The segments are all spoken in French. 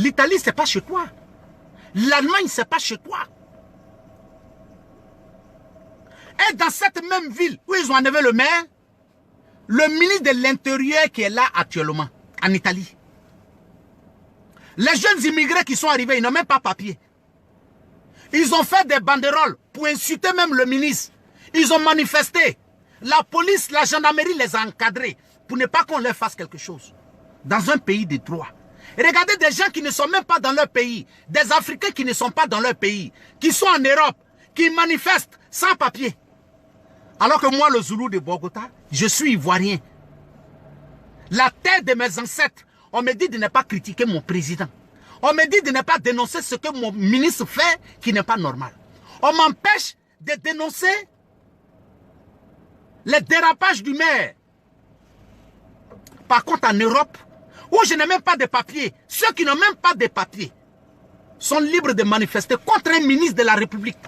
L'Italie, ce n'est pas chez toi. L'Allemagne, ce n'est pas chez toi. Et dans cette même ville où ils ont enlevé le maire, le ministre de l'Intérieur qui est là actuellement, en Italie. Les jeunes immigrés qui sont arrivés, ils n'ont même pas papier. Ils ont fait des banderoles pour insulter même le ministre. Ils ont manifesté. La police, la gendarmerie les a encadrés pour ne pas qu'on leur fasse quelque chose. Dans un pays de droit. Regardez des gens qui ne sont même pas dans leur pays. Des Africains qui ne sont pas dans leur pays. Qui sont en Europe. Qui manifestent sans papier. Alors que moi, le Zoulou de Bogota, je suis ivoirien. La terre de mes ancêtres, on me dit de ne pas critiquer mon président. On me dit de ne pas dénoncer ce que mon ministre fait qui n'est pas normal. On m'empêche de dénoncer les dérapages du maire. Par contre, en Europe, où je n'ai même pas de papier, ceux qui n'ont même pas de papier sont libres de manifester contre un ministre de la République.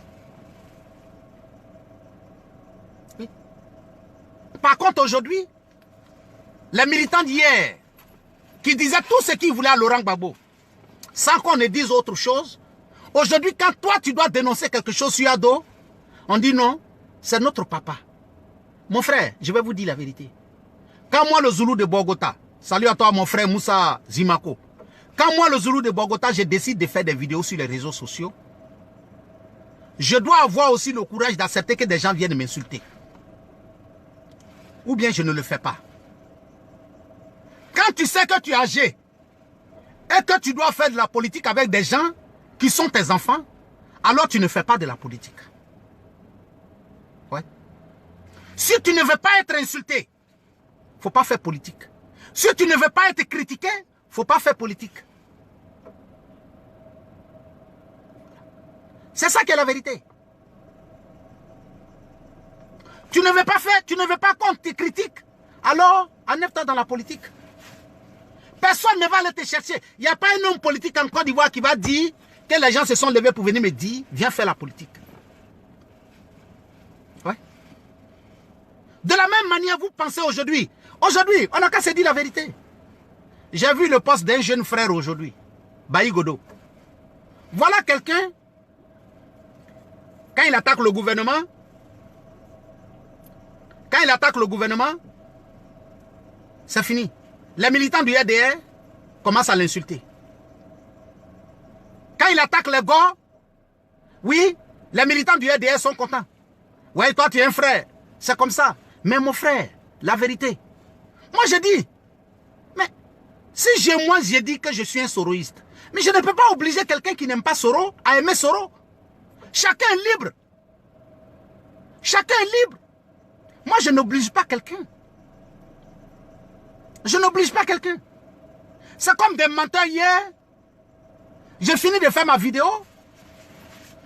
Oui. Par contre, aujourd'hui, les militants d'hier, qui disaient tout ce qu'ils voulaient à Laurent Gbagbo, sans qu'on ne dise autre chose, aujourd'hui, quand toi, tu dois dénoncer quelque chose sur Ado, on dit non, c'est notre papa. Mon frère, je vais vous dire la vérité. Quand moi, le Zoulou de Bogota, salut à toi mon frère Moussa Zimako, quand moi, le Zoulou de Bogota, je décide de faire des vidéos sur les réseaux sociaux, je dois avoir aussi le courage d'accepter que des gens viennent m'insulter. Ou bien je ne le fais pas. Quand tu sais que tu es âgé et que tu dois faire de la politique avec des gens qui sont tes enfants, alors tu ne fais pas de la politique. Ouais. Si tu ne veux pas être insulté, il ne faut pas faire politique. Si tu ne veux pas être critiqué, il ne faut pas faire politique. C'est ça qui est la vérité. Tu ne veux pas faire, tu ne veux pas qu'on te critique, alors enlève-toi dans la politique. Personne ne va aller te chercher. Il n'y a pas un homme politique en Côte d'Ivoire qui va dire que les gens se sont levés pour venir me dire, viens faire la politique. Ouais. De la même manière, vous pensez aujourd'hui. Aujourd'hui, on n'a qu'à se dire la vérité. J'ai vu le poste d'un jeune frère aujourd'hui, Bayi Godo. Voilà quelqu'un, quand il attaque le gouvernement, c'est fini. Les militants du RDR commencent à l'insulter. Quand il attaque les gars, oui, les militants du RDR sont contents. Ouais, toi tu es un frère. C'est comme ça. Mais mon frère, la vérité. Moi je dis, mais si j'ai dit que je suis un soroïste, mais je ne peux pas obliger quelqu'un qui n'aime pas Soro à aimer Soro. Chacun est libre. Chacun est libre. Moi je n'oblige pas quelqu'un. Je n'oblige pas quelqu'un. C'est comme des menteurs hier. J'ai fini de faire ma vidéo.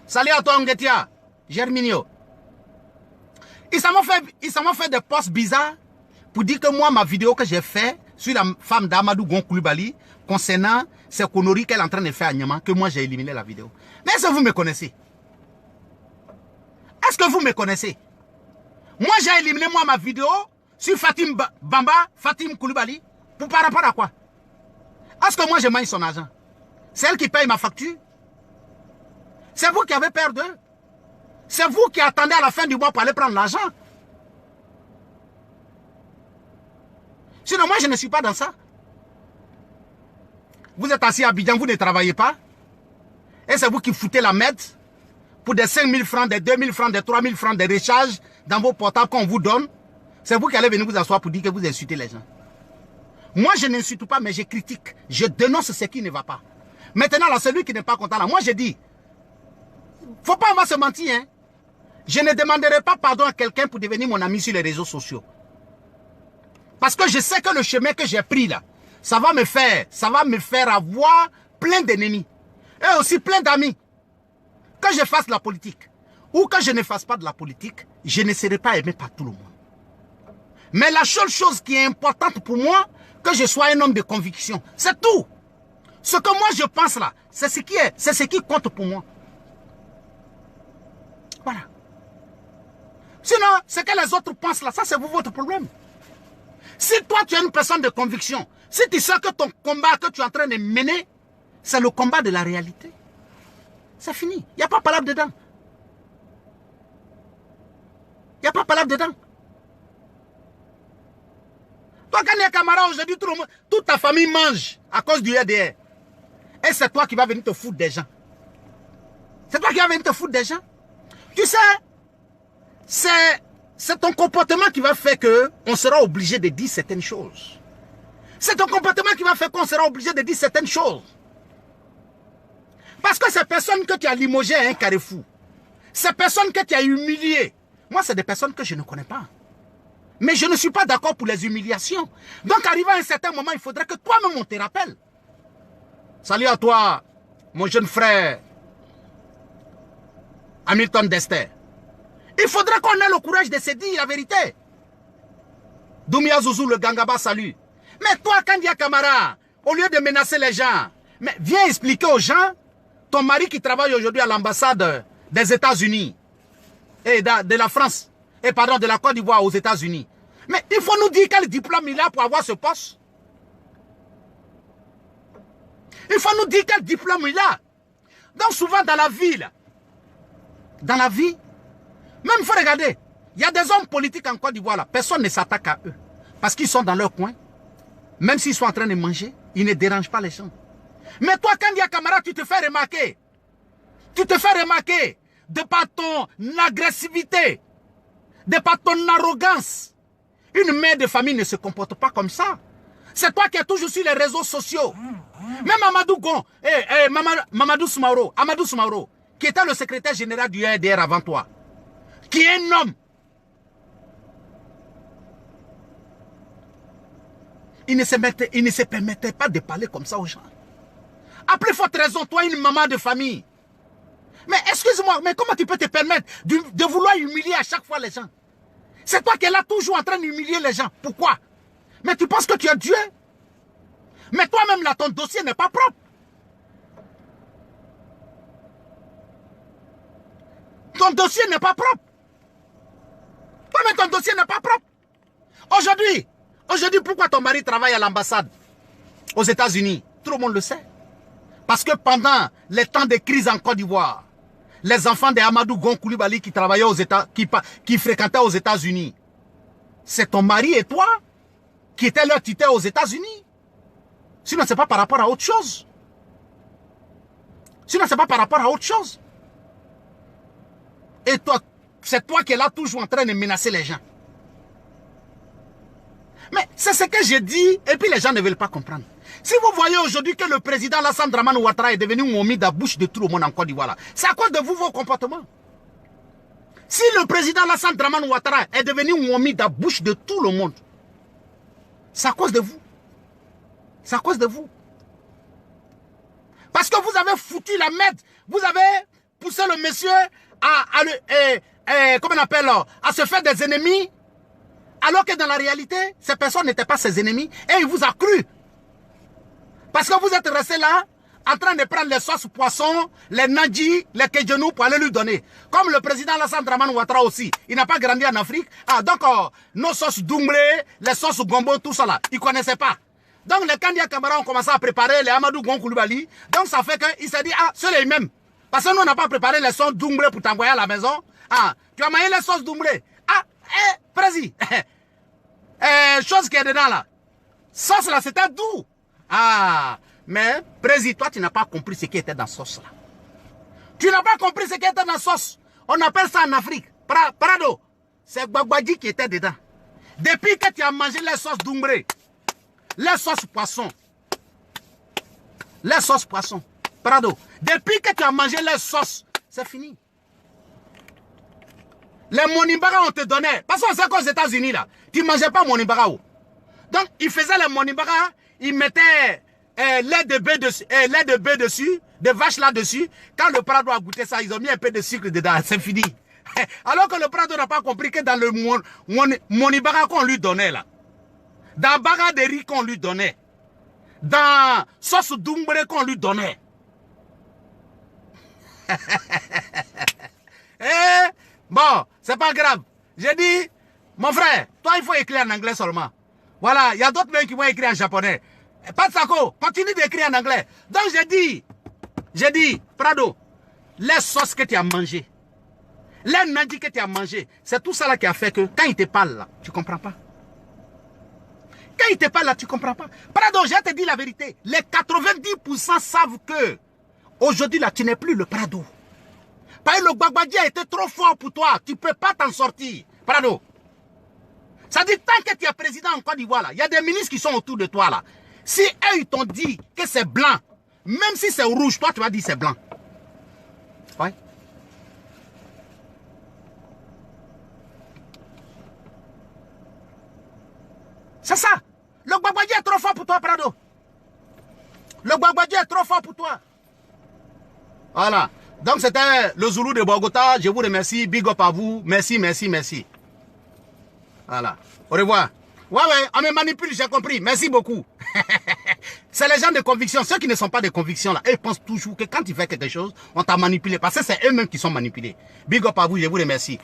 Salut à toi Ongetia, Germinio. Ils s'en vont faire des posts bizarres pour dire que moi, ma vidéo que j'ai fait sur la femme d'Amadou Gon Coulibaly concernant ces conneries qu'elle est en train de faire à Niamey, que moi j'ai éliminé la vidéo. Mais est-ce que vous me connaissez? Est-ce que vous me connaissez? Moi j'ai éliminé ma vidéo sur Fatim Bamba, Fatim Coulibaly, par rapport à quoi? Est-ce que moi je mange son argent? C'est elle qui paye ma facture? C'est vous qui avez peur d'eux? C'est vous qui attendez à la fin du mois pour aller prendre l'argent? Sinon moi je ne suis pas dans ça. Vous êtes assis à Abidjan, vous ne travaillez pas? Et c'est vous qui foutez la merde pour des 5 000 francs, des 2 000 francs, des 3 000 francs de recharge dans vos portables qu'on vous donne? C'est vous qui allez venir vous asseoir pour dire que vous insultez les gens. Moi, je n'insulte pas, mais je critique. Je dénonce ce qui ne va pas. Maintenant, là, celui qui n'est pas content, là, moi, je dis, faut pas, on va se mentir, hein. Je ne demanderai pas pardon à quelqu'un pour devenir mon ami sur les réseaux sociaux. Parce que je sais que le chemin que j'ai pris, là, ça va me faire avoir plein d'ennemis. Et aussi plein d'amis. Que je fasse de la politique ou que je ne fasse pas de la politique, je ne serai pas aimé par tout le monde. Mais la seule chose qui est importante pour moi, que je sois un homme de conviction, c'est tout. Ce que moi je pense là, c'est ce qui compte pour moi. Voilà. Sinon, ce que les autres pensent là, ça c'est votre problème. Si toi tu es une personne de conviction, si tu sais que ton combat que tu es en train de mener, C'est le combat de la réalité. C'est fini. Il n'y a pas palabre dedans. Il n'y a pas palabre dedans. Toi, quand il y a camarade aujourd'hui, toute ta famille mange à cause du EDR. Et c'est toi qui vas venir te foutre des gens. C'est toi qui vas venir te foutre des gens. Tu sais, c'est ton comportement qui va faire qu'on sera obligé de dire certaines choses. C'est ton comportement qui va faire qu'on sera obligé de dire certaines choses. Parce que ces personnes que tu as limogées à un carrefour, ces personnes que tu as humiliées, moi, c'est des personnes que je ne connais pas. Mais je ne suis pas d'accord pour les humiliations. Donc, arrivé à un certain moment, il faudrait que toi-même, on te rappelle. Salut à toi, mon jeune frère, Hamilton Dester. Il faudrait qu'on ait le courage de se dire la vérité. Doumia Zouzou, le Gangaba, salut. Mais toi, Kandia Kamara, au lieu de menacer les gens, mais viens expliquer aux gens, ton mari qui travaille aujourd'hui à l'ambassade des États-Unis et de la France, et pardon, de la Côte d'Ivoire aux États-Unis. Mais il faut nous dire quel diplôme il a pour avoir ce poste. Il faut nous dire quel diplôme il a. Donc souvent dans la vie, même il faut regarder, il y a des hommes politiques en Côte d'Ivoire, personne ne s'attaque à eux. Parce qu'ils sont dans leur coin. Même s'ils sont en train de manger, ils ne dérangent pas les gens. Mais toi, quand il y a camarade, tu te fais remarquer. Tu te fais remarquer de par ton agressivité, de par ton arrogance. Une mère de famille ne se comporte pas comme ça. C'est toi qui es toujours sur les réseaux sociaux. Même Amadou Gon, Amadou Soumaoro, qui était le secrétaire général du EDR avant toi, qui est un homme. Il ne se permettait pas de parler comme ça aux gens. Après forte raison, toi, une maman de famille. Mais excuse-moi, mais comment tu peux te permettre de vouloir humilier à chaque fois les gens? C'est toi qui es là toujours en train d'humilier les gens. Pourquoi? Mais tu penses que tu es Dieu? Mais toi-même là, ton dossier n'est pas propre. Ton dossier n'est pas propre. Toi-même, ton dossier n'est pas propre. Aujourd'hui, pourquoi ton mari travaille à l'ambassade aux États-Unis? Tout le monde le sait. Parce que pendant les temps de crise en Côte d'Ivoire, les enfants de Amadou Gon Coulibaly qui travaillaient qui fréquentaient aux États-Unis, c'est ton mari et toi qui étaient leur tuteur aux États-Unis. Sinon, ce n'est pas par rapport à autre chose. Et toi, c'est toi qui es là toujours en train de menacer les gens. Mais c'est ce que j'ai dit et puis les gens ne veulent pas comprendre. Si vous voyez aujourd'hui que le président Alassane Dramane Ouattara est devenu Mohamed à bouche de tout le monde en Côte d'Ivoire, c'est à cause de vous, vos comportements. Si le président Alassane Dramane Ouattara est devenu Mohamed à bouche de tout le monde, c'est à cause de vous. C'est à cause de vous. Parce que vous avez foutu la merde. Vous avez poussé le monsieur à se faire des ennemis. Alors que dans la réalité, ces personnes n'étaient pas ses ennemis. Et il vous a cru. Parce que vous êtes resté là, en train de prendre les sauces poissons, les nadji, les kejenou pour aller lui donner. Comme le président Alassane Dramane Ouattara aussi. Il n'a pas grandi en Afrique. Donc, nos sauces doumbler, les sauces gombo, tout ça là, il ne connaissait pas. Donc, les Kandia Kamara ont commencé à préparer les Amadou Gon Coulibaly. Donc, ça fait qu'il s'est dit, c'est les mêmes. Parce que nous, on n'a pas préparé les sauces doumbler pour t'envoyer à la maison. Tu as mangé les sauces doumbler. Président. Chose qui est dedans là. Sauce là, c'était doux. Mais président, toi, tu n'as pas compris ce qui était dans la sauce là. Tu n'as pas compris ce qui était dans la sauce. On appelle ça en Afrique. Prado. C'est Gbagwadji qui était dedans. Depuis que tu as mangé les sauces doumbler, les sauces poissons. Prado. Depuis que tu as mangé les sauces, c'est fini. Les monibara, on te donnait. Parce qu'on sait qu'aux États-Unis, là, tu ne mangeais pas monibara. Donc, ils faisaient les monibara, ils mettaient lait de bœuf dessus, de vache là-dessus. Quand le Prado a goûté ça, ils ont mis un peu de sucre dedans. C'est fini. Alors que le Prado n'a pas compris que dans le monibara qu'on lui donnait, là, dans baga de riz qu'on lui donnait, dans sauce doumbere qu'on lui donnait. Bon, c'est pas grave. J'ai dit, mon frère, toi il faut écrire en anglais seulement. Voilà, il y a d'autres mecs qui vont écrire en japonais. Pas de Sako, continue d'écrire en anglais. Donc j'ai dit, Prado, les sauces que tu as mangées, les nandis que tu as mangés, c'est tout ça là qui a fait que quand il te parle là, tu ne comprends pas. Quand il te parle là, tu ne comprends pas. Prado, je te dis la vérité. Les 90% savent que aujourd'hui là, tu n'es plus le Prado. Parce que le Gbagbadia a été trop fort pour toi. Tu ne peux pas t'en sortir. Prado. Ça dit, tant que tu es président en Côte d'Ivoire, il y a des ministres qui sont autour de toi là. Si eux, ils t'ont dit que c'est blanc, même si c'est rouge, toi, tu vas dire c'est blanc. Ouais. C'est ça. Le Gbagbadia est trop fort pour toi, Prado. Le Gbagbadia est trop fort pour toi. Voilà. Donc, c'était le Zoulou de Bogota. Je vous remercie. Big up à vous. Merci, merci, merci. Voilà. Au revoir. Ouais, on me manipule, j'ai compris. Merci beaucoup. C'est les gens de conviction. Ceux qui ne sont pas de conviction, là, ils pensent toujours que quand tu fais quelque chose, on t'a manipulé. Parce que c'est eux-mêmes qui sont manipulés. Big up à vous, je vous remercie.